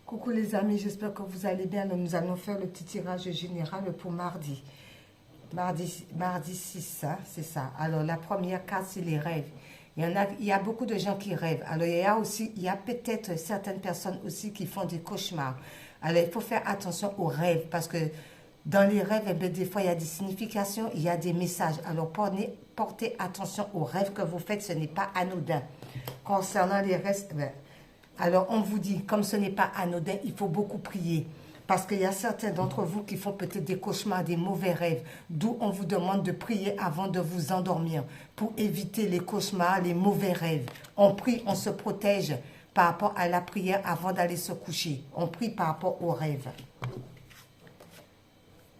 Coucou les amis, j'espère que vous allez bien. Nous allons faire le petit tirage général pour mardi. Mardi 6, hein, c'est ça. Alors la première carte, c'est les rêves. Il y a beaucoup de gens qui rêvent. Alors il y a peut-être certaines personnes aussi qui font des cauchemars. Alors il faut faire attention aux rêves parce que dans les rêves, eh bien, des fois il y a des significations, il y a des messages. Alors portez attention aux rêves que vous faites, ce n'est pas anodin. Concernant les rêves, alors on vous dit, comme ce n'est pas anodin, il faut beaucoup prier. Parce qu'il y a certains d'entre vous qui font peut-être des cauchemars, des mauvais rêves. D'où on vous demande de prier avant de vous endormir. Pour éviter les cauchemars, les mauvais rêves. On prie, on se protège par rapport à la prière avant d'aller se coucher. On prie par rapport aux rêves.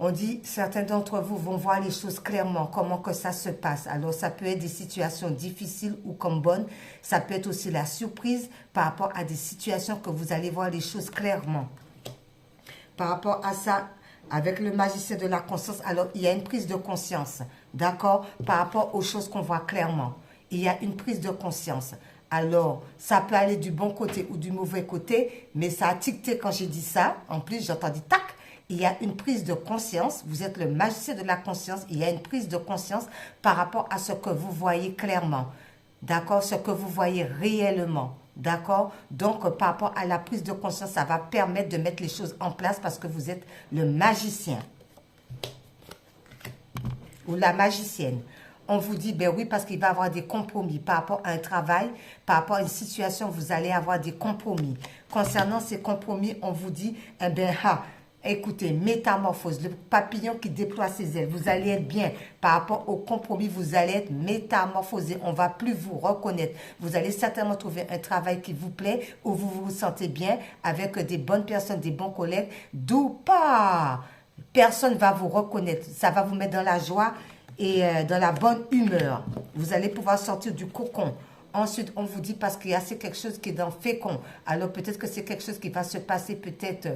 On dit, certains d'entre vous vont voir les choses clairement, comment que ça se passe. Alors, ça peut être des situations difficiles ou comme bonnes. Ça peut être aussi la surprise par rapport à des situations que vous allez voir les choses clairement. Par rapport à ça, avec le magicien de la conscience, alors il y a une prise de conscience, d'accord, par rapport aux choses qu'on voit clairement. Il y a une prise de conscience. Alors, ça peut aller du bon côté ou du mauvais côté, mais ça a ticté quand j'ai dit ça. En plus, j'ai entendu tac. Il y a une prise de conscience, vous êtes le magicien de la conscience, il y a une prise de conscience par rapport à ce que vous voyez clairement, d'accord, ce que vous voyez réellement, d'accord. Donc, par rapport à la prise de conscience, ça va permettre de mettre les choses en place parce que vous êtes le magicien ou la magicienne. On vous dit, ben oui, parce qu'il va y avoir des compromis par rapport à un travail, par rapport à une situation, vous allez avoir des compromis. Concernant ces compromis, on vous dit, eh bien, écoutez, métamorphose, le papillon qui déploie ses ailes, vous allez être bien. Par rapport au compromis, vous allez être métamorphosé. On ne va plus vous reconnaître. Vous allez certainement trouver un travail qui vous plaît, où vous vous sentez bien, avec des bonnes personnes, des bons collègues. D'où pas, personne ne va vous reconnaître. Ça va vous mettre dans la joie et dans la bonne humeur. Vous allez pouvoir sortir du cocon. Ensuite, on vous dit, parce qu'il y a c'est quelque chose qui est dans fécond. Alors peut-être que c'est quelque chose qui va se passer peut-être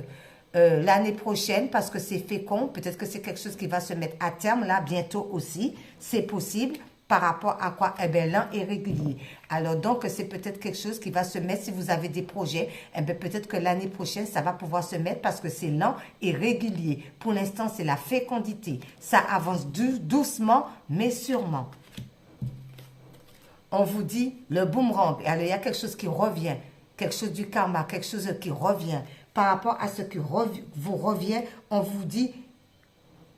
l'année prochaine parce que c'est fécond. Peut-être que c'est quelque chose qui va se mettre à terme là bientôt aussi. C'est possible. Par rapport à quoi? Eh bien, l'an est régulier. Alors, donc, c'est peut-être quelque chose qui va se mettre si vous avez des projets. Eh bien, peut-être que l'année prochaine, ça va pouvoir se mettre parce que c'est lent et régulier. Pour l'instant, c'est la fécondité. Ça avance doucement, mais sûrement. On vous dit le boomerang. Alors, il y a quelque chose qui revient. Quelque chose du karma, quelque chose qui revient. Par rapport à ce qui vous revient, on vous dit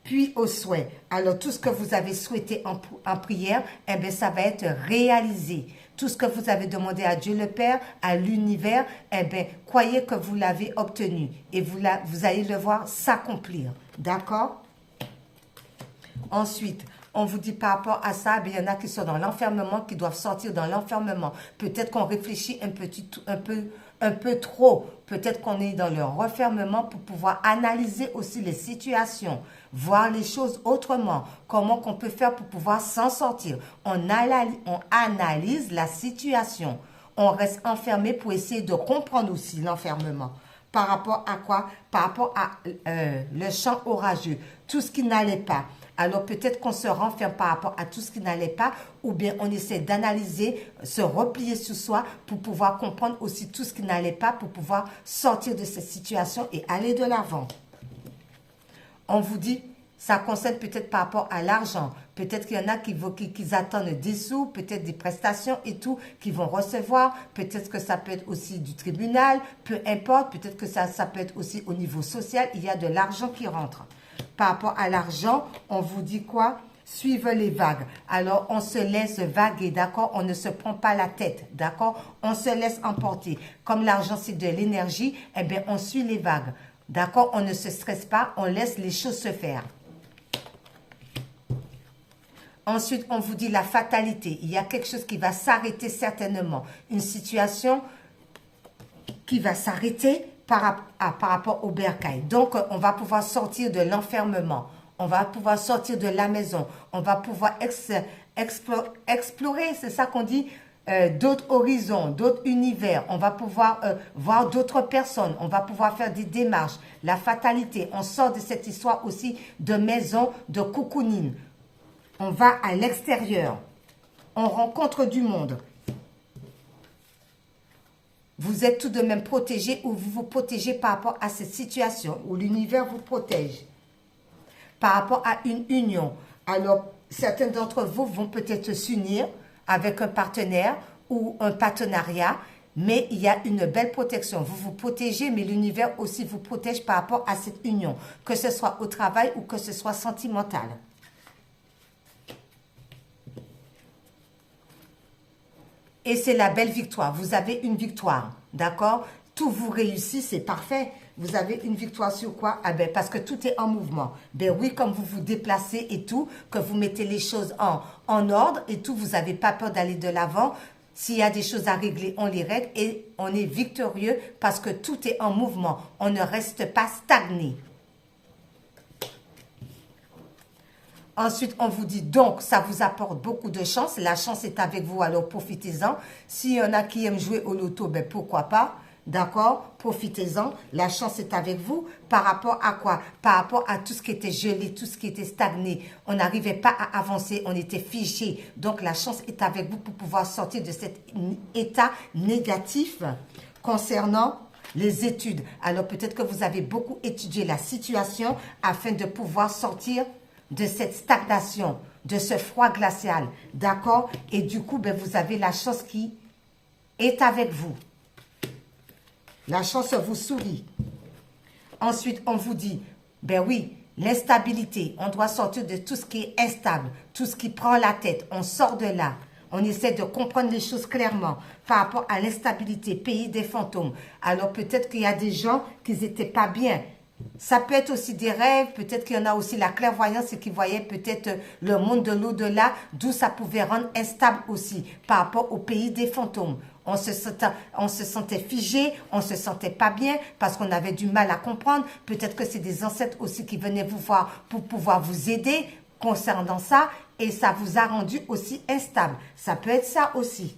puis au souhait. Alors, tout ce que vous avez souhaité en prière, eh bien, ça va être réalisé. Tout ce que vous avez demandé à Dieu le Père, à l'univers, eh bien, croyez que vous l'avez obtenu. Et vous allez le voir s'accomplir. D'accord? Ensuite, on vous dit par rapport à ça, il y en a qui sont dans l'enfermement, qui doivent sortir dans l'enfermement. Peut-être qu'on réfléchit un peu trop. Peut-être qu'on est dans le refermement pour pouvoir analyser aussi les situations, voir les choses autrement. Comment qu'on peut faire pour pouvoir s'en sortir. On analyse la situation. On reste enfermé pour essayer de comprendre aussi l'enfermement. Par rapport à quoi? Par rapport à le champ orageux. Tout ce qui n'allait pas. Alors peut-être qu'on se renferme par rapport à tout ce qui n'allait pas ou bien on essaie d'analyser, se replier sur soi pour pouvoir comprendre aussi tout ce qui n'allait pas pour pouvoir sortir de cette situation et aller de l'avant. On vous dit, ça concerne peut-être par rapport à l'argent. Peut-être qu'il y en a qui attendent des sous, peut-être des prestations et tout, qu'ils vont recevoir. Peut-être que ça peut être aussi du tribunal, peu importe. Peut-être que ça peut être aussi au niveau social. Il y a de l'argent qui rentre. Par rapport à l'argent, on vous dit quoi? Suivez les vagues. Alors, on se laisse vaguer, d'accord? On ne se prend pas la tête, d'accord? On se laisse emporter. Comme l'argent, c'est de l'énergie, eh bien, on suit les vagues, d'accord? On ne se stresse pas, on laisse les choses se faire. Ensuite, on vous dit la fatalité. Il y a quelque chose qui va s'arrêter certainement. Une situation qui va s'arrêter par rapport au bercail. Donc, on va pouvoir sortir de l'enfermement. On va pouvoir sortir de la maison. On va pouvoir explorer, c'est ça qu'on dit, d'autres horizons, d'autres univers. On va pouvoir voir d'autres personnes. On va pouvoir faire des démarches. La fatalité, on sort de cette histoire aussi de maison, de cocooning. On va à l'extérieur. On rencontre du monde. Vous êtes tout de même protégé ou vous vous protégez par rapport à cette situation où l'univers vous protège. Par rapport à une union. Alors, certains d'entre vous vont peut-être s'unir avec un partenaire ou un partenariat, mais il y a une belle protection. Vous vous protégez, mais l'univers aussi vous protège par rapport à cette union, que ce soit au travail ou que ce soit sentimental. Et c'est la belle victoire. Vous avez une victoire, d'accord? Tout vous réussit, c'est parfait. Vous avez une victoire sur quoi? Ah ben, parce que tout est en mouvement. Ben oui, comme vous vous déplacez et tout, que vous mettez les choses en ordre et tout, vous n'avez pas peur d'aller de l'avant. S'il y a des choses à régler, on les règle et on est victorieux parce que tout est en mouvement. On ne reste pas stagné. Ensuite, on vous dit donc, ça vous apporte beaucoup de chance. La chance est avec vous, alors profitez-en. S'il y en a qui aiment jouer au loto, ben pourquoi pas? D'accord? Profitez-en. La chance est avec vous. Par rapport à quoi? Par rapport à tout ce qui était gelé, tout ce qui était stagné. On n'arrivait pas à avancer, on était figé. Donc, la chance est avec vous pour pouvoir sortir de cet état négatif concernant les études. Alors, peut-être que vous avez beaucoup étudié la situation afin de pouvoir sortir de cette stagnation, de ce froid glacial, d'accord? Et du coup, ben, vous avez la chance qui est avec vous. La chance vous sourit. Ensuite, on vous dit, ben oui, l'instabilité, on doit sortir de tout ce qui est instable, tout ce qui prend la tête, on sort de là. On essaie de comprendre les choses clairement par rapport à l'instabilité, pays des fantômes. Alors peut-être qu'il y a des gens qui n'étaient pas bien. Ça peut être aussi des rêves, peut-être qu'il y en a aussi la clairvoyance et qui voyaient peut-être le monde de l'au-delà, d'où ça pouvait rendre instable aussi par rapport au pays des fantômes. On se sentait figé, on se sentait pas bien parce qu'on avait du mal à comprendre. Peut-être que c'est des ancêtres aussi qui venaient vous voir pour pouvoir vous aider concernant ça et ça vous a rendu aussi instable. Ça peut être ça aussi.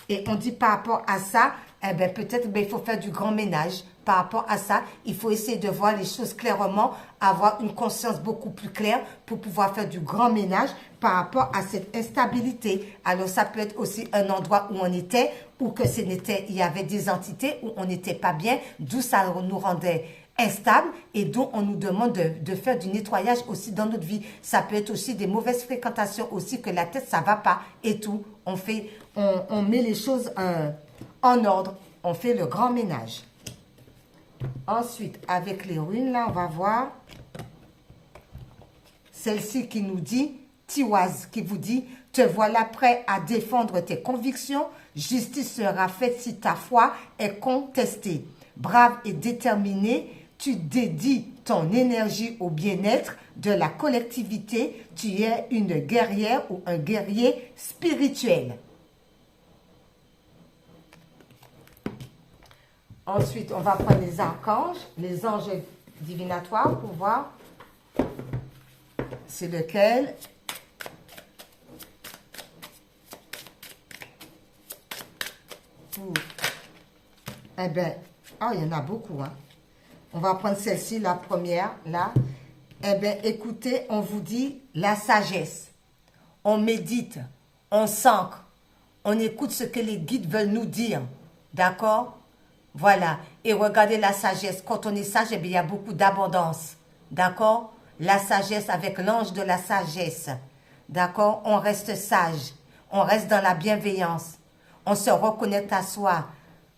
Et on dit par rapport à ça, eh ben peut-être il faut faire du grand ménage. Par rapport à ça, il faut essayer de voir les choses clairement, avoir une conscience beaucoup plus claire pour pouvoir faire du grand ménage par rapport à cette instabilité. Alors, ça peut être aussi un endroit où on était, ou que il y avait des entités où on n'était pas bien, d'où ça nous rendait instable et d'où on nous demande de faire du nettoyage aussi dans notre vie. Ça peut être aussi des mauvaises fréquentations aussi, que la tête, ça va pas et tout. On met les choses en ordre. On fait le grand ménage. Ensuite, avec les runes, là, on va voir celle-ci qui nous dit, Tiwaz, qui vous dit, te voilà prêt à défendre tes convictions, justice sera faite si ta foi est contestée. Brave et déterminé, tu dédies ton énergie au bien-être de la collectivité, tu es une guerrière ou un guerrier spirituel. Ensuite, on va prendre les archanges, les anges divinatoires pour voir c'est lequel. Eh bien, il y en a beaucoup. Hein. On va prendre celle-ci, la première, là. Eh bien, écoutez, on vous dit la sagesse. On médite, on s'ancre, on écoute ce que les guides veulent nous dire. D'accord? Voilà. Et regardez la sagesse. Quand on est sage, eh bien, il y a beaucoup d'abondance. D'accord? La sagesse avec l'ange de la sagesse. D'accord? On reste sage. On reste dans la bienveillance. On se reconnecte à soi,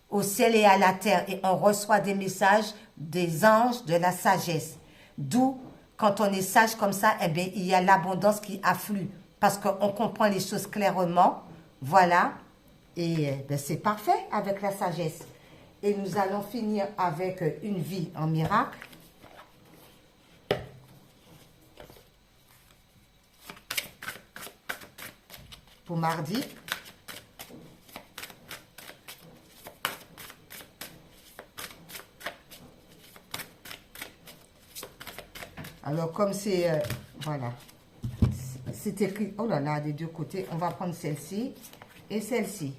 au ciel et à la terre. Et on reçoit des messages des anges de la sagesse. D'où, quand on est sage comme ça, eh bien, il y a l'abondance qui afflue. Parce qu'on comprend les choses clairement. Voilà. Et c'est parfait avec la sagesse. Et nous allons finir avec une vie en miracle. Pour mardi. Alors, comme c'est... voilà. C'est écrit... Oh là là, des deux côtés. On va prendre celle-ci et celle-ci.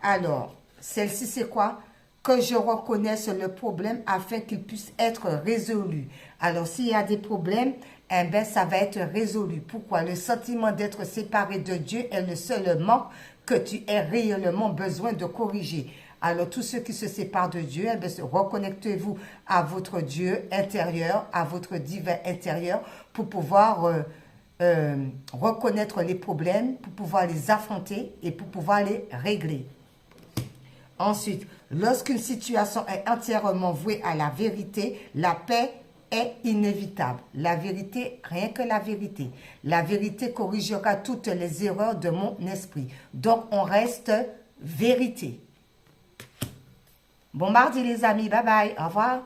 Alors... Celle-ci, c'est quoi? Que je reconnaisse le problème afin qu'il puisse être résolu. Alors, s'il y a des problèmes, eh bien, ça va être résolu. Pourquoi? Le sentiment d'être séparé de Dieu est le seul manque que tu aies réellement besoin de corriger. Alors, tous ceux qui se séparent de Dieu, reconnectez-vous à votre Dieu intérieur, à votre divin intérieur, pour pouvoir reconnaître les problèmes, pour pouvoir les affronter et pour pouvoir les régler. Ensuite, lorsqu'une situation est entièrement vouée à la vérité, la paix est inévitable. La vérité, rien que la vérité. La vérité corrigera toutes les erreurs de mon esprit. Donc, on reste vérité. Bon mardi les amis, bye bye, au revoir.